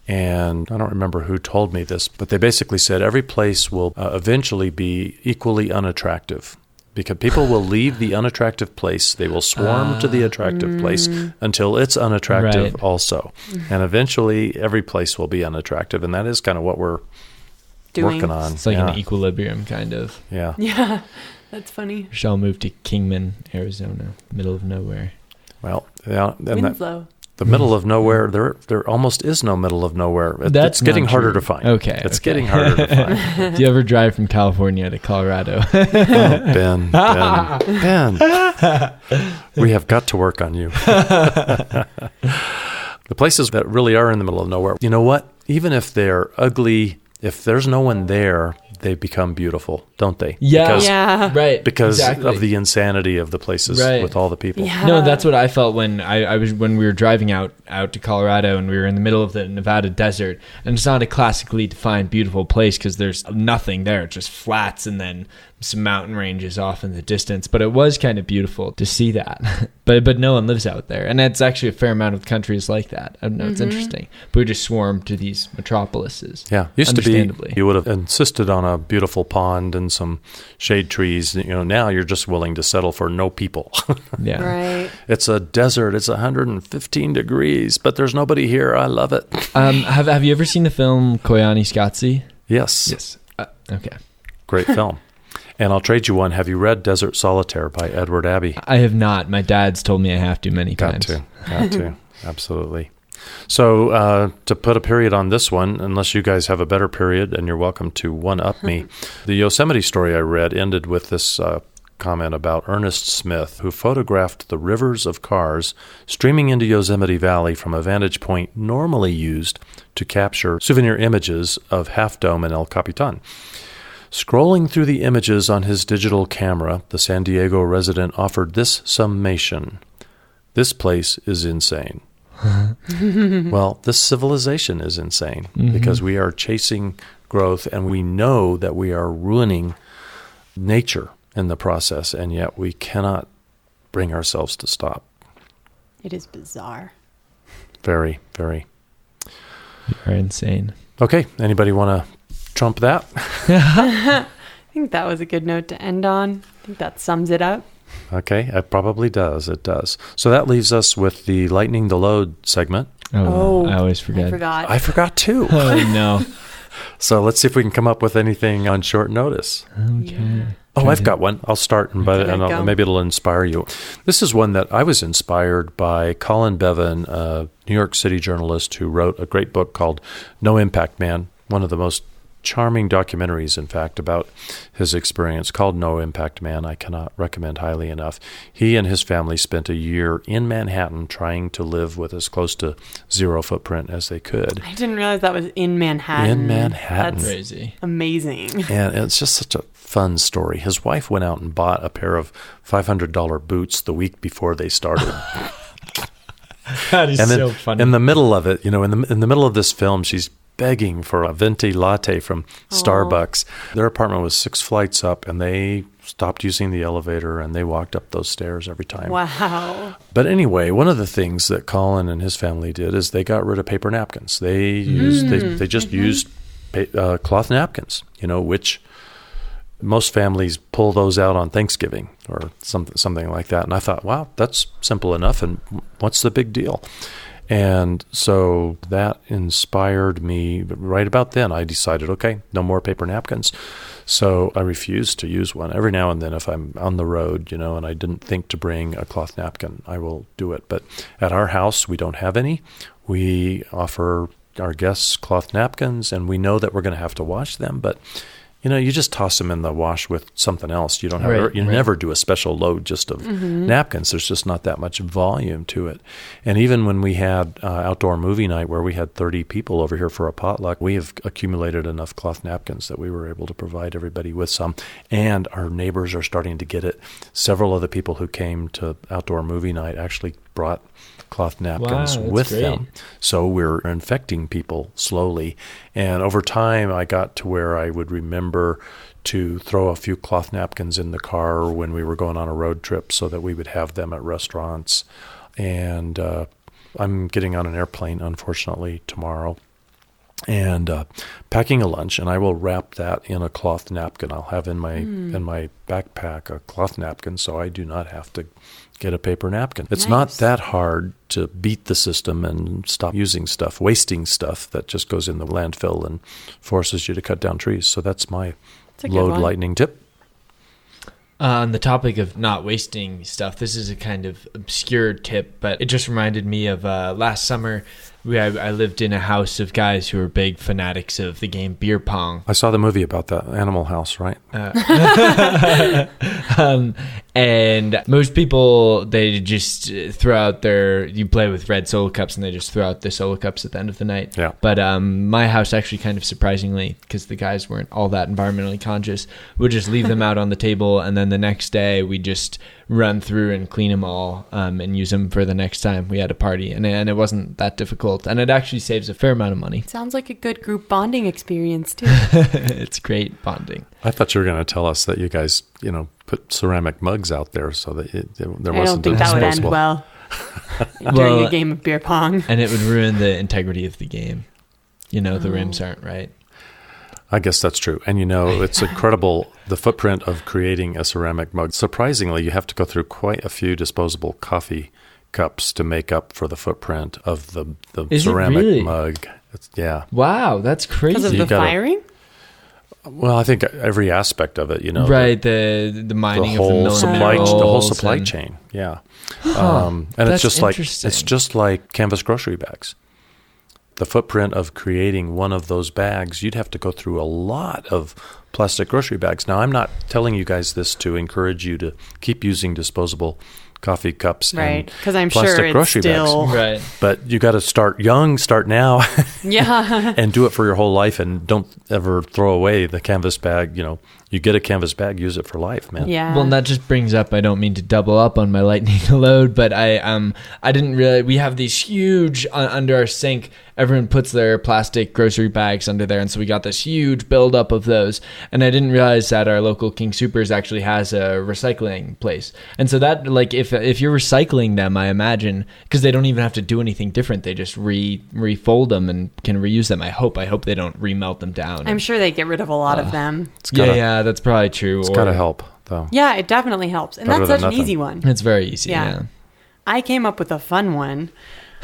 And I don't remember who told me this, but they basically said every place will eventually be equally unattractive, because people will leave the unattractive place. They will swarm to the attractive place until it's unattractive also. And eventually every place will be unattractive. And that is kind of what we're working on. It's like an equilibrium kind of. Yeah. Yeah. That's funny. Shall move to Kingman, Arizona, middle of nowhere. Well, yeah. And Winslow. the middle of nowhere, there almost is no middle of nowhere. That's it's getting not harder true. to find. It's getting harder to find. Do you ever drive from California to Colorado? Ben, we have got to work on you. The places that really are in the middle of nowhere, you know what? Even if they're ugly, if there's no one there, they become beautiful, don't they? Yeah, right. Because of the insanity of the places with all the people. Yeah. No, that's what I felt when when we were driving out to Colorado, and we were in the middle of the Nevada desert, and it's not a classically defined beautiful place because there's nothing there, just flats and then some mountain ranges off in the distance. But it was kind of beautiful to see that. but no one lives out there, and it's actually a fair amount of countries like that. I don't know, it's interesting. But we just swarm to these metropolises. Yeah, used to be you would have insisted on a beautiful pond and some shade trees. Now you're just willing to settle for no people. Yeah, right. It's a desert. It's 115 degrees, but there's nobody here. I love it. Have you ever seen the film Koyaanisqatsi? Yes. Okay. Great film. And I'll trade you one. Have you read Desert Solitaire by Edward Abbey? I have not. My dad's told me I have to many times. Got to. Absolutely. So to put a period on this one, unless you guys have a better period, and you're welcome to one-up me, the Yosemite story I read ended with this comment about Ernest Smith, who photographed the rivers of cars streaming into Yosemite Valley from a vantage point normally used to capture souvenir images of Half Dome and El Capitan. Scrolling through the images on his digital camera, the San Diego resident offered this summation: "This place is insane." Well, this civilization is insane because we are chasing growth, and we know that we are ruining nature in the process, and yet we cannot bring ourselves to stop. It is bizarre. Very, very. You are insane. Okay, anybody want to trump that? I think that was a good note to end on. I think that sums it up. Okay, it probably does. It does. So that leaves us with the lightening the load segment. Oh, I always forget. I forgot. I forgot too. Oh, no. So let's see if we can come up with anything on short notice. Okay. Yeah. Oh, I've got one. I'll start, and Go. maybe it'll inspire you. This is one that I was inspired by Colin Bevan, a New York City journalist who wrote a great book called No Impact Man, one of the most charming documentaries, in fact, about his experience, called No Impact Man. I cannot recommend highly enough. He and his family spent a year in Manhattan trying to live with as close to zero footprint as they could. I didn't realize that was in Manhattan. In Manhattan. That's Crazy. amazing. And it's just such a fun story. His wife went out and bought a pair of $500 boots the week before they started. That is And then so funny. in the middle of it, in the middle of this film, she's begging for a venti latte from Starbucks. Their apartment was 6 flights up, and they stopped using the elevator, and they walked up those stairs every time. Wow. But anyway, one of the things that Colin and his family did is they got rid of paper napkins. They just used cloth napkins, which most families pull those out on Thanksgiving or something like that. And I thought, wow, that's simple enough, and what's the big deal? And so that inspired me. Right about then, I decided, okay, no more paper napkins. So I refused to use one. Every now and then, if I'm on the road, and I didn't think to bring a cloth napkin, I will do it. But at our house, we don't have any. We offer our guests cloth napkins, and we know that we're going to have to wash them. But you just toss them in the wash with something else. You don't have never do a special load just of napkins. There's just not that much volume to it. And even when we had outdoor movie night where we had 30 people over here for a potluck, we have accumulated enough cloth napkins that we were able to provide everybody with some. And our neighbors are starting to get it. Several of the people who came to outdoor movie night actually brought cloth napkins with them. So we're infecting people slowly. And over time, I got to where I would remember to throw a few cloth napkins in the car when we were going on a road trip so that we would have them at restaurants. And I'm getting on an airplane, unfortunately, tomorrow. And packing a lunch, and I will wrap that in a cloth napkin. I'll have in my backpack a cloth napkin, so I do not have to get a paper napkin. It's not that hard to beat the system and stop using stuff, wasting stuff that just goes in the landfill and forces you to cut down trees. So that's my load lightning tip. On the topic of not wasting stuff, this is a kind of obscure tip, but it just reminded me of last summer. I lived in a house of guys who were big fanatics of the game beer pong. I saw the movie about that, Animal House, right? And most people, they just throw out you play with red solo cups and they just throw out the solo cups at the end of the night. Yeah. But my house actually kind of surprisingly, because the guys weren't all that environmentally conscious, would just leave them out on the table, and then the next day we just run through and clean them all and use them for the next time we had a party. And it wasn't that difficult. And it actually saves a fair amount of money. Sounds like a good group bonding experience, too. It's great bonding. I thought you were going to tell us that you guys, put ceramic mugs out there so that there wasn't I don't think that would end well during a game of beer pong. And it would ruin the integrity of the game. The rims aren't right. I guess that's true. And it's incredible, the footprint of creating a ceramic mug. Surprisingly, you have to go through quite a few disposable coffee cups to make up for the footprint of the ceramic mug. Yeah. Wow, that's crazy. Because of the firing? Well, I think every aspect of it, right, the mining the whole of the whole supply chain. Yeah. And it's just like canvas grocery bags. The footprint of creating one of those bags, you'd have to go through a lot of plastic grocery bags. Now, I'm not telling you guys this to encourage you to keep using disposable coffee cups and because I'm plastic sure it's grocery still bags. Right. But you got to start young, start now. Yeah. And do it for your whole life, and don't ever throw away the canvas bag. You get a canvas bag, use it for life, man. Yeah. Well, and that just brings up, I don't mean to double up on my lightning load, but I didn't really, we have these huge under our sink, everyone puts their plastic grocery bags under there. And so we got this huge buildup of those. And I didn't realize that our local King Soopers actually has a recycling place. And so that, like, if you're recycling them, I imagine, because they don't even have to do anything different, they just refold them and can reuse them. I hope they don't remelt them down. I'm sure they get rid of a lot of them. Yeah, that's probably true. It's got to help, though. Yeah, it definitely helps. And Better that's than such an nothing. easy one. It's very easy, yeah. I came up with a fun one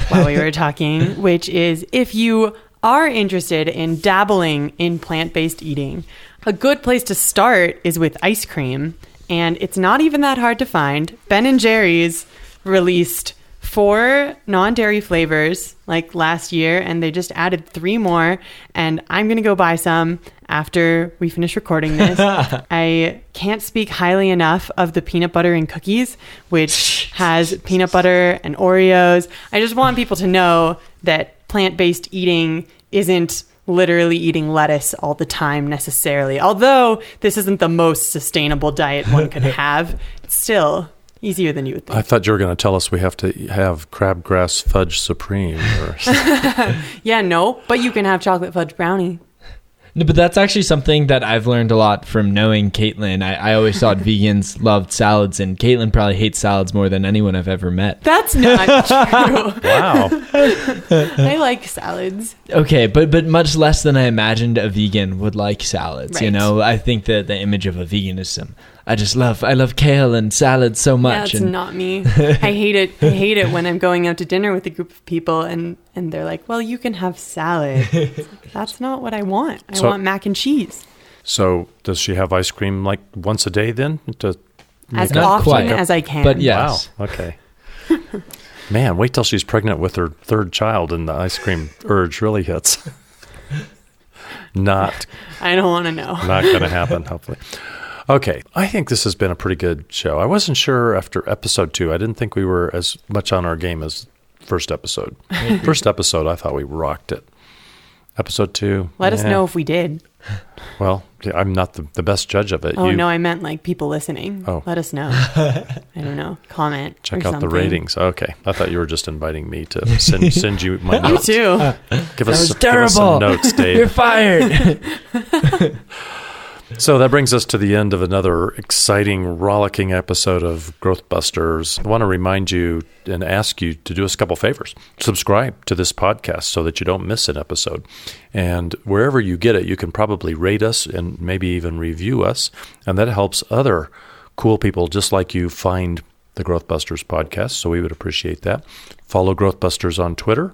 while we were talking, which is if you are interested in dabbling in plant-based eating, a good place to start is with ice cream. And it's not even that hard to find. Ben & Jerry's released 4 non-dairy flavors like last year, and they just added 3 more. And I'm going to go buy some after we finish recording this. I can't speak highly enough of the peanut butter and cookies, which has peanut butter and Oreos. I just want people to know that plant-based eating isn't literally eating lettuce all the time necessarily. Although this isn't the most sustainable diet one could have, it's still easier than you would think. I thought you were going to tell us we have to have crabgrass fudge supreme. Yeah, no, but you can have chocolate fudge brownie. No, but that's actually something that I've learned a lot from knowing Caitlin. I always thought vegans loved salads, and Caitlin probably hates salads more than anyone I've ever met. That's not true. Wow. I like salads. Okay, but much less than I imagined a vegan would like salads. You Right. know, I think that the image of a vegan is I love kale and salads so much. That's and not me. I hate it. I hate it when I'm going out to dinner with a group of people and they're like, well, you can have salad. It's like, that's not what I want. I want mac and cheese. So does she have ice cream like once a day then? As Not often quite. as I can. But yes. Wow. Okay. Man, wait till she's pregnant with her 3rd child and the ice cream urge really hits. Not I don't want to know. going to happen, hopefully. Okay, I think this has been a pretty good show. I wasn't sure after episode 2. I didn't think we were as much on our game as first episode. First episode, I thought we rocked it. Episode 2. Let us know if we did. Well, I'm not the best judge of it. Oh, no, I meant like people listening. Oh. Let us know. I don't know. Comment. Check or out something. the ratings. Okay, I thought you were just inviting me to send you my You notes. too. Give That us was some terrible. notes, Dave. You're fired. So that brings us to the end of another exciting, rollicking episode of Growth Busters. I want to remind you and ask you to do us a couple favors. Subscribe to this podcast so that you don't miss an episode. And wherever you get it, you can probably rate us and maybe even review us. And that helps other cool people just like you find the Growth Busters podcast. So we would appreciate that. Follow Growth Busters on Twitter.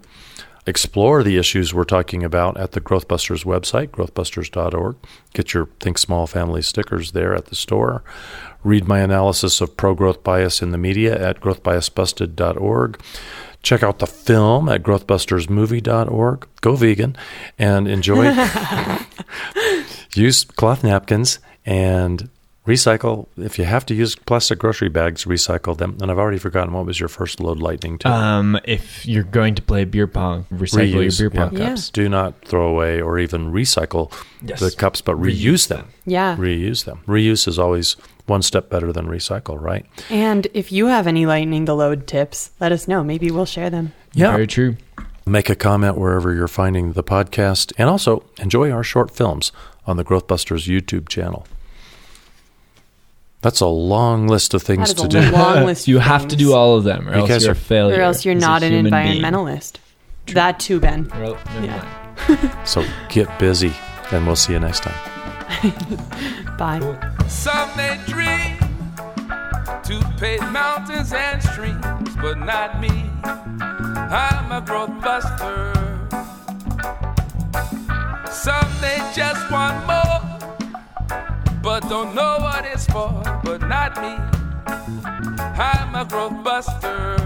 Explore the issues we're talking about at the Growthbusters website, growthbusters.org. Get your Think Small Family stickers there at the store. Read my analysis of pro-growth bias in the media at growthbiasbusted.org. Check out the film at growthbustersmovie.org. Go vegan and enjoy. Use cloth napkins and recycle. If you have to use plastic grocery bags, recycle them. And I've already forgotten, what was your first load lightning tip? If you're going to play beer pong, recycle Reuse, your beer pong yeah. cups. Do not throw away or even recycle Yes. the cups, but reuse them. Yeah. Reuse them. Reuse is always one step better than recycle, right? And if you have any lightning the load tips, let us know. Maybe we'll share them. Yeah. Very true. Make a comment wherever you're finding the podcast. And also enjoy our short films on the Growthbusters YouTube channel. That's a long list of things That to is a do. long list. You of have to things. do all of them, or You else guys you're a are- failure. Or else you're as a not an human being. environmentalist. That too, Ben. Well, never Yeah. mind. So get busy, and we'll see you next time. Bye. Some may dream to pave mountains and streams, but not me. I'm a growth buster. Some may just want more, but don't know what it's for, but not me. I'm a growth buster.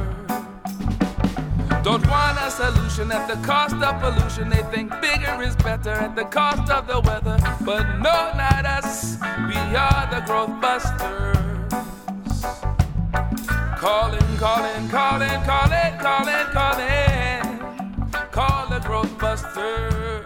Don't want a solution at the cost of pollution. They think bigger is better at the cost of the weather. But no, not us. We are the growth busters. Calling, calling, calling, calling, calling, calling. Call the growth busters.